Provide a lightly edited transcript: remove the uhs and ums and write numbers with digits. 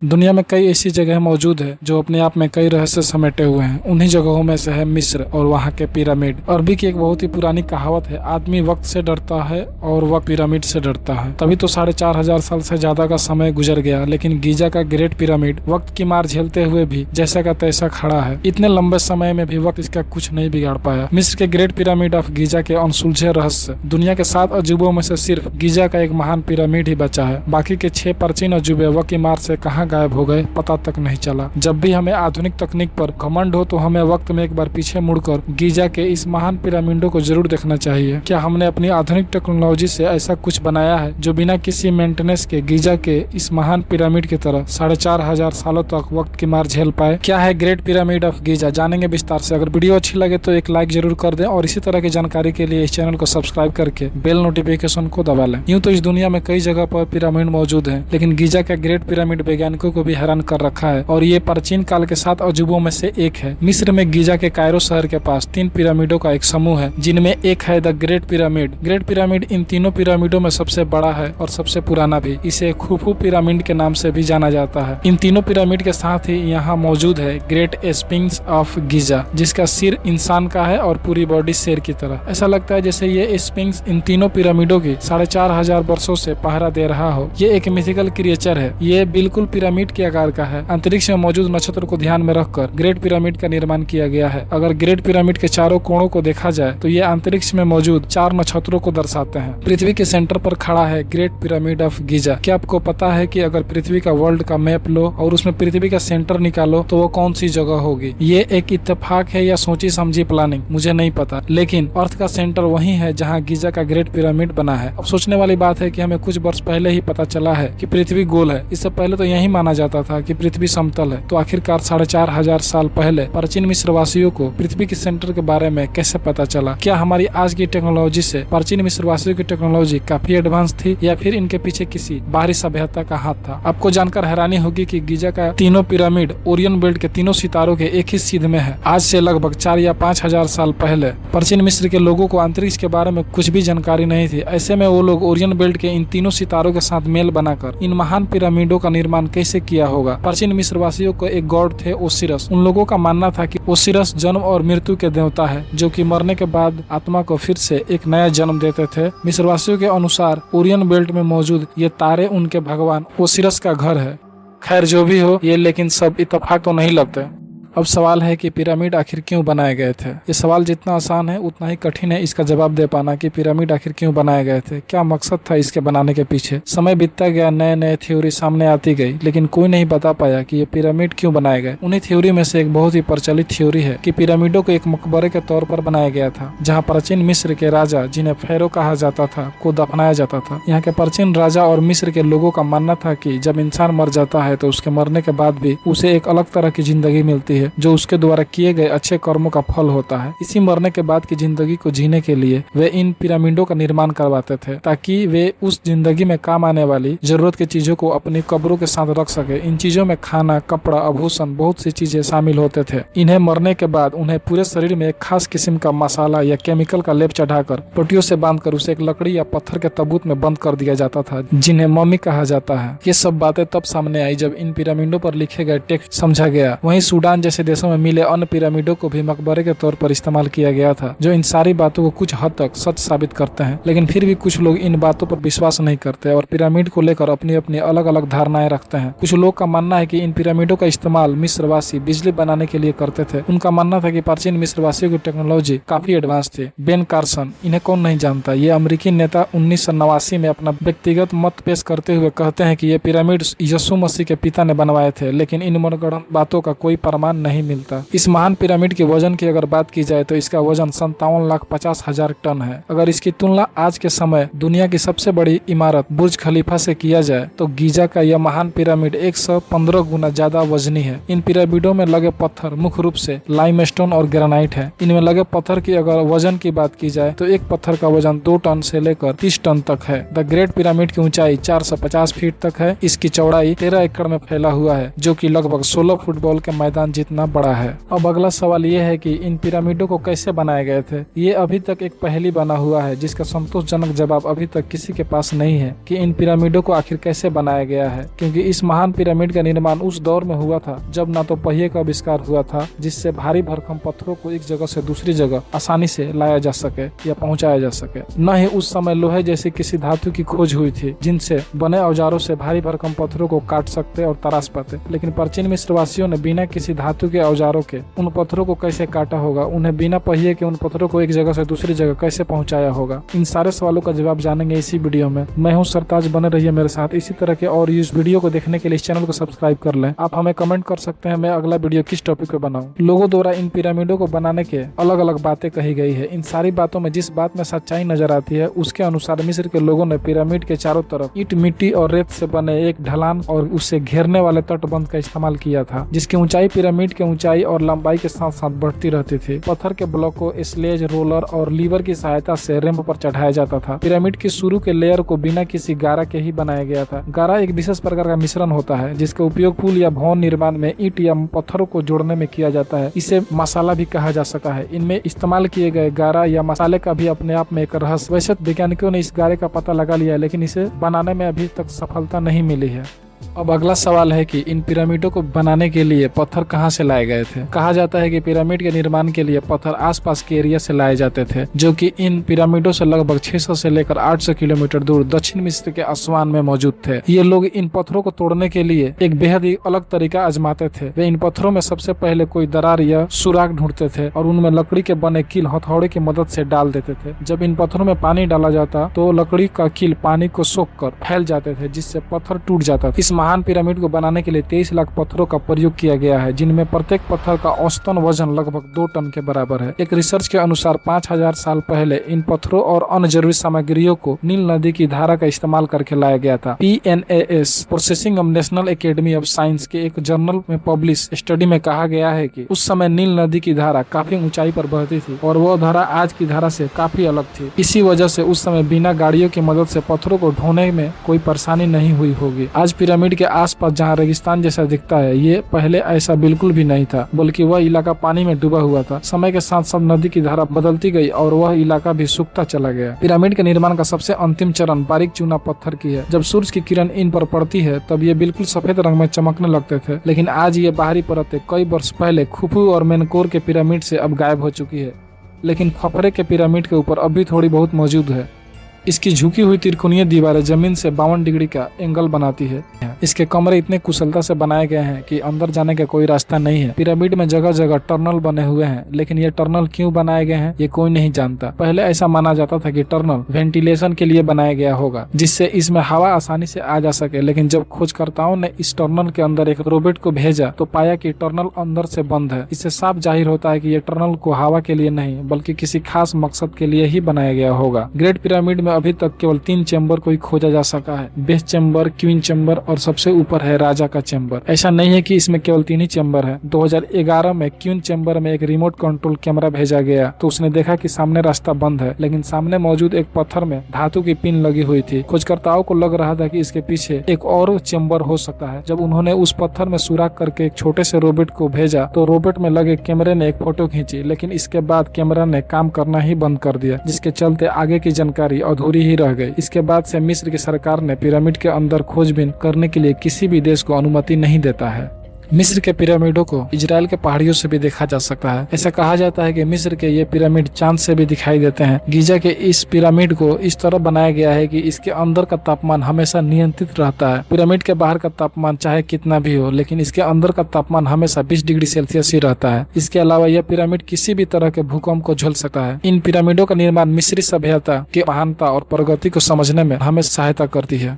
दुनिया में कई ऐसी जगह मौजूद है जो अपने आप में कई रहस्य समेटे हुए हैं। उन्हीं जगहों में से है मिस्र और वहाँ के पिरामिड। अरबी की एक बहुत ही पुरानी कहावत है, आदमी वक्त से डरता है और वक्त पिरामिड से डरता है। तभी तो 4,500 साल से ज्यादा का समय गुजर गया, लेकिन गीजा का ग्रेट पिरामिड वक्त की मार झेलते हुए भी जैसा का तैसा खड़ा है। इतने लंबे समय में भी वक्त इसका कुछ नहीं बिगाड़ पाया। मिस्र के ग्रेट पिरामिड ऑफ गीजा के अनसुलझे रहस्य। दुनिया के 7 अजूबों में से सिर्फ गीजा का एक महान पिरामिड ही बचा है। बाकी के 6 प्राचीन अजूबे वक्त की मार से कहाँ गायब हो गए पता तक नहीं चला। जब भी हमें आधुनिक तकनीक पर घमंड हो तो हमें वक्त में एक बार पीछे मुड़कर गीजा के इस महान पिरामिडों को जरूर देखना चाहिए। क्या हमने अपनी आधुनिक टेक्नोलॉजी से ऐसा कुछ बनाया है जो बिना किसी मेंटेनेंस के गीजा के इस महान पिरामिड की तरह 4,500 सालों तक वक्त की मार झेल पाए? क्या है ग्रेट पिरामिड ऑफ गीजा, जानेंगे विस्तार से। अगर वीडियो अच्छी लगे तो एक लाइक जरूर कर दें और इसी तरह की जानकारी के लिए इस चैनल को सब्सक्राइब करके बेल नोटिफिकेशन को दबा लें। यूं तो इस दुनिया में कई जगह पर पिरामिड मौजूद है, लेकिन गीजा का ग्रेट पिरामिड वैज्ञानिकों को भी हैरान कर रखा है और ये प्राचीन काल के 7 अजूबों में से एक है। मिस्र में गीजा के कायरो शहर के पास 3 पिरामिडों का एक समूह है, जिनमें एक है the great pyramid. Great pyramid इन तीनों पिरामिडों में सबसे बड़ा है और सबसे पुराना भी। इसे खुफू पिरामिड के नाम से भी जाना जाता है। इन तीनों पिरामिड के साथ ही यहाँ मौजूद है ग्रेट स्फिंक्स ऑफ गीजा, जिसका सिर इंसान का है और पूरी बॉडी शेर की तरह। ऐसा लगता है जैसे ये स्फिंक्स इन तीनों पिरामिडों की 4,500 वर्षों से पहरा दे रहा हो। ये एक मिथिकल क्रिएचर है। ये बिल्कुल पिरामिड के आकार का है। अंतरिक्ष में मौजूद नक्षत्र को ध्यान में रखकर ग्रेट पिरामिड का निर्माण किया गया है। अगर ग्रेट पिरामिड के चारों कोणों को देखा जाए तो ये अंतरिक्ष में मौजूद 4 नक्षत्रों को दर्शाते हैं। पृथ्वी के सेंटर पर खड़ा है ग्रेट पिरामिड ऑफ गीजा। क्या आपको पता है कि अगर पृथ्वी का वर्ल्ड का मैप लो और उसमें पृथ्वी का सेंटर निकालो तो वो कौन सी जगह होगी? ये एक इत्तेफाक है या सोची समझी प्लानिंग, मुझे नहीं पता, लेकिन अर्थ का सेंटर वही है जहाँ गीजा का ग्रेट पिरामिड बना है। अब सोचने वाली बात है कि हमें कुछ वर्ष पहले ही पता चला है कि पृथ्वी गोल है। इससे पहले तो यही माना जाता था कि पृथ्वी समतल है। तो आखिरकार 4,500 साल पहले प्राचीन मिस्रवासियों को पृथ्वी के सेंटर के बारे में कैसे पता चला? क्या हमारी आज की टेक्नोलॉजी से प्राचीन मिस्रवासियों की टेक्नोलॉजी काफी एडवांस थी या फिर इनके पीछे किसी बाहरी सभ्यता का हाथ था? आपको जानकर हैरानी होगी कि गीजा का तीनों पिरामिड ओरियन बेल्ट के तीनों सितारों के एक ही सीध में है। आज से लगभग 4 या 5,000 साल पहले प्राचीन मिस्र के लोगों को अंतरिक्ष के बारे में कुछ भी जानकारी नहीं थी। ऐसे में वो लोग ओरियन बेल्ट के इन तीनों सितारों के साथ मेल बनाकर इन महान पिरामिडों का निर्माण कैसे किया होगा? प्राचीन मिस्रवासियों को एक गॉड थे ओसिरस। उन लोगों का मानना था कि ओसिरस जन्म और मृत्यु के देवता है, जो कि मरने के बाद आत्मा को फिर से एक नया जन्म देते थे। मिस्रवासियों के अनुसार ओरियन बेल्ट में मौजूद ये तारे उनके भगवान ओसिरस का घर है। खैर जो भी हो, ये लेकिन सब इत्तेफाक तो नहीं लगते। अब सवाल है कि पिरामिड आखिर क्यों बनाए गए थे? ये सवाल जितना आसान है उतना ही कठिन है इसका जवाब दे पाना कि पिरामिड आखिर क्यों बनाए गए थे। क्या मकसद था इसके बनाने के पीछे? समय बीतता गया, नए नए थ्योरी सामने आती गई, लेकिन कोई नहीं बता पाया कि ये पिरामिड क्यों बनाए गए। उन्हीं थ्योरी में से एक बहुत ही प्रचलित थ्योरी है कि पिरामिडों को एक मकबरे के तौर पर बनाया गया था, जहाँ प्राचीन मिस्र के राजा, जिन्हें फेरो कहा जाता था, को दफनाया जाता था। यहाँ के प्राचीन राजा और मिस्र के लोगों का मानना था कि जब इंसान मर जाता है तो उसके मरने के बाद भी उसे एक अलग तरह की जिंदगी मिलती है, जो उसके द्वारा किए गए अच्छे कर्मों का फल होता है। इसी मरने के बाद की जिंदगी को जीने के लिए वे इन पिरामिडों का निर्माण करवाते थे, ताकि वे उस जिंदगी में काम आने वाली जरूरत की चीजों को अपनी कब्रों के साथ रख सके। इन चीजों में खाना, कपड़ा, आभूषण, बहुत सी चीजें शामिल होते थे। इन्हें मरने के बाद उन्हें पूरे शरीर में एक खास किस्म का मसाला या केमिकल का लेप चढ़ाकर पट्टियों से बांधकर उसे एक लकड़ी या पत्थर के ताबूत में बंद कर दिया जाता था, जिन्हें मम्मी कहा जाता है। ये सब बातें तब सामने आई जब इन पिरामिडों पर लिखे गए टेक्स्ट समझा गया। वहीं सूडान जैसे देशों में मिले अन्य पिरामिडों को भी मकबरे के तौर पर इस्तेमाल किया गया था, जो इन सारी बातों को कुछ हद तक सच साबित करते हैं। लेकिन फिर भी कुछ लोग इन बातों पर विश्वास नहीं करते और पिरामिड को लेकर अपनी अपनी अलग अलग धारणाएं रखते हैं। कुछ लोग का मानना है कि इन पिरामिडों का इस्तेमाल मिस्रवासी बिजली बनाने के लिए करते थे। उनका मानना था कि प्राचीन मिस्रवासियों की टेक्नोलॉजी काफी एडवांस थी। बेन कार्सन, इन्हें कौन नहीं जानता, ये अमेरिकी नेता 1989 में अपना व्यक्तिगत मत पेश करते हुए कहते हैं कि ये पिरामिड यीशु मसीह के पिता ने बनवाए थे, लेकिन इन मनगढ़ंत बातों का कोई प्रमाण नहीं मिलता। इस महान पिरामिड के वजन की अगर बात की जाए तो इसका वजन 57,50,000 टन है। अगर इसकी तुलना आज के समय दुनिया की सबसे बड़ी इमारत बुर्ज खलीफा से किया जाए तो गीजा का यह महान पिरामिड 115 गुना ज्यादा वजनी है। इन पिरामिडों में लगे पत्थर मुख्य रूप से लाइमस्टोन और ग्रेनाइट है। इनमें लगे पत्थर की अगर वजन की बात की जाए तो एक पत्थर का वजन 2 टन से लेकर 30 टन तक है। द ग्रेट पिरामिड की ऊंचाई 450 फीट तक है। इसकी चौड़ाई 13 एकड़ में फैला हुआ है, जो कि लगभग 16 फुटबॉल के मैदान जितना कितना बड़ा है। अब अगला सवाल ये है कि इन पिरामिडों को कैसे बनाए गए थे। ये अभी तक एक पहेली बना हुआ है जिसका संतोषजनक जवाब अभी तक किसी के पास नहीं है कि इन पिरामिडों को आखिर कैसे बनाया गया है, क्योंकि इस महान पिरामिड का निर्माण उस दौर में हुआ था जब न तो पहिए का आविष्कार हुआ था जिससे भारी भरकम पत्थरों को एक जगह से दूसरी जगह आसानी से लाया जा सके या पहुंचाया जा सके, न ही उस समय लोहे जैसी किसी धातु की खोज हुई थी जिनसे बने औजारों से भारी भरकम पत्थरों को काट सकते और तराश पाते। लेकिन प्राचीन मिस्रवासियों ने बिना किसी धातु के औजारों के उन पत्थरों को कैसे काटा होगा, उन्हें बिना पहिए के उन पत्थरों को एक जगह से दूसरी जगह कैसे पहुंचाया होगा। इन सारे सवालों का जवाब जानेंगे इसी वीडियो में। मैं हूं सरताज, बने रहिए मेरे साथ इसी तरह के और इस वीडियो को देखने के लिए इस चैनल को सब्सक्राइब कर लें। आप हमें कमेंट कर सकते हैं मैं अगला वीडियो किस टॉपिक पे बनाऊं। लोगों द्वारा इन पिरामिडों को बनाने के अलग अलग बातें कही गई है। इन सारी बातों में जिस बात में सच्चाई नजर आती है उसके अनुसार मिस्र के लोगों ने पिरामिड के चारों तरफ ईंट, मिट्टी और रेत से बने एक ढलान और उससे घेरने वाले तटबंध का इस्तेमाल किया था, जिसकी ऊंचाई पिरामिड के ऊंचाई और लंबाई के साथ साथ बढ़ती रहती थी। पत्थर के ब्लॉक को स्लेज, रोलर और लीवर की सहायता से रैंप पर चढ़ाया जाता था। पिरामिड की शुरू के लेयर को बिना किसी गारा के ही बनाया गया था। गारा एक विशेष प्रकार का मिश्रण होता है जिसका उपयोग पुल या भवन निर्माण में ईंट या पत्थरों को जोड़ने में किया जाता है। इसे मसाला भी कहा जा सकता है। इनमें इस्तेमाल किए गए गारा या मसाले का भी अपने आप में एक रहस्य। वैसे वैज्ञानिकों ने इस गारे का पता लगा लिया है लेकिन इसे बनाने में अभी तक सफलता नहीं मिली है। अब अगला सवाल है कि इन पिरामिडों को बनाने के लिए पत्थर कहां से लाए गए थे। कहा जाता है कि पिरामिड के निर्माण के लिए पत्थर आसपास के एरिया से लाए जाते थे, जो कि इन पिरामिडों से लगभग 600 से लेकर 800 किलोमीटर दूर दक्षिण मिस्र के असवान में मौजूद थे। ये लोग इन पत्थरों को तोड़ने के लिए एक बेहद ही अलग तरीका आजमाते थे। वे इन पत्थरों में सबसे पहले कोई दरार या सुराग ढूंढते थे और उनमें लकड़ी के बने कील हथौड़े की मदद से डाल देते थे। जब इन पत्थरों में पानी डाला जाता तो लकड़ी का कील पानी को सोख कर फैल जाते थे, जिससे पत्थर टूट जाता था। इस महान पिरामिड को बनाने के लिए 23 लाख पत्थरों का प्रयोग किया गया है, जिनमें प्रत्येक पत्थर का औसतन वजन लगभग 2 टन के बराबर है। एक रिसर्च के अनुसार 5000 साल पहले इन पत्थरों और अन्य जरूरी सामग्रियों को नील नदी की धारा का इस्तेमाल करके लाया गया था। PNAS processing of national academy of science के एक जर्नल में पब्लिश स्टडी में कहा गया है कि उस समय नील नदी की धारा काफी ऊंचाई पर बहती थी और वह धारा आज की धारा से काफी अलग थी। इसी वजह से उस समय बिना गाड़ियों की मदद से पत्थरों को ढोने में कोई परेशानी नहीं हुई होगी। आज पिरामिड के आसपास जहाँ रेगिस्तान जैसा दिखता है, ये पहले ऐसा बिल्कुल भी नहीं था, बल्कि वह इलाका पानी में डूबा हुआ था। समय के साथ साथ नदी की धारा बदलती गई और वह इलाका भी सूखता चला गया। पिरामिड के निर्माण का सबसे अंतिम चरण बारीक चूना पत्थर की है। जब सूरज की किरण इन पर पड़ती है तब ये बिल्कुल सफेद रंग में चमकने लगते थे, लेकिन आज ये बाहरी परतें कई वर्ष पहले खुफू और मेनकोर के पिरामिड से अब गायब हो चुकी है, लेकिन खफरे के पिरामिड के ऊपर अब भी थोड़ी बहुत मौजूद है। इसकी झुकी हुई त्रिकोणीय दीवारें जमीन से 52 डिग्री का एंगल बनाती है। इसके कमरे इतने कुशलता से बनाए गए हैं कि अंदर जाने का कोई रास्ता नहीं है। पिरामिड में जगह जगह टनल बने हुए हैं, लेकिन ये टनल क्यों बनाए गए हैं ये कोई नहीं जानता। पहले ऐसा माना जाता था कि टनल वेंटिलेशन के लिए बनाया गया होगा, जिससे इसमें हवा आसानी से आ जा सके, लेकिन जब खोजकर्ताओं ने इस टनल के अंदर एक रोबोट को भेजा तो पाया कि टनल अंदर से बंद है। इससे साफ जाहिर होता है कि ये टनल को हवा के लिए नहीं बल्कि किसी खास मकसद के लिए ही बनाया गया होगा। ग्रेट पिरामिड में अभी तक केवल 3 चेंबर को ही खोजा जा सका है, बेस चेंबर, क्वीन चेंबर और सबसे ऊपर है राजा का चेंबर। ऐसा नहीं है कि इसमें केवल 3 ही चेंबर है। 2011 में क्वीन चेंबर में एक रिमोट कंट्रोल कैमरा भेजा गया तो उसने देखा कि सामने रास्ता बंद है, लेकिन सामने मौजूद एक पत्थर में धातु की पिन लगी हुई थी। खोजकर्ताओं को लग रहा था कि इसके पीछे एक और चेंबर हो सकता है। जब उन्होंने उस पत्थर में सुराख करके एक छोटे से रोबोट को भेजा तो रोबोट में लगे कैमरे ने एक फोटो खींची, लेकिन इसके बाद कैमरा ने काम करना ही बंद कर दिया, जिसके चलते आगे की जानकारी अधूरी ही रह गई। इसके बाद से मिस्र की सरकार ने पिरामिड के अंदर खोजबीन करने के लिए किसी भी देश को अनुमति नहीं देता है। मिस्र के पिरामिडों को इजराइल के पहाड़ियों से भी देखा जा सकता है। ऐसा कहा जाता है कि मिस्र के ये पिरामिड चांद से भी दिखाई देते हैं। गीजा के इस पिरामिड को इस तरह बनाया गया है कि इसके अंदर का तापमान हमेशा नियंत्रित रहता है। पिरामिड के बाहर का तापमान चाहे कितना भी हो, लेकिन इसके अंदर का तापमान हमेशा 20 डिग्री सेल्सियस ही रहता है। इसके अलावा यह पिरामिड किसी भी तरह के भूकंप को झेल सकता है। इन पिरामिडों का निर्माण मिस्री सभ्यता की महानता और प्रगति को समझने में हमें सहायता करती है।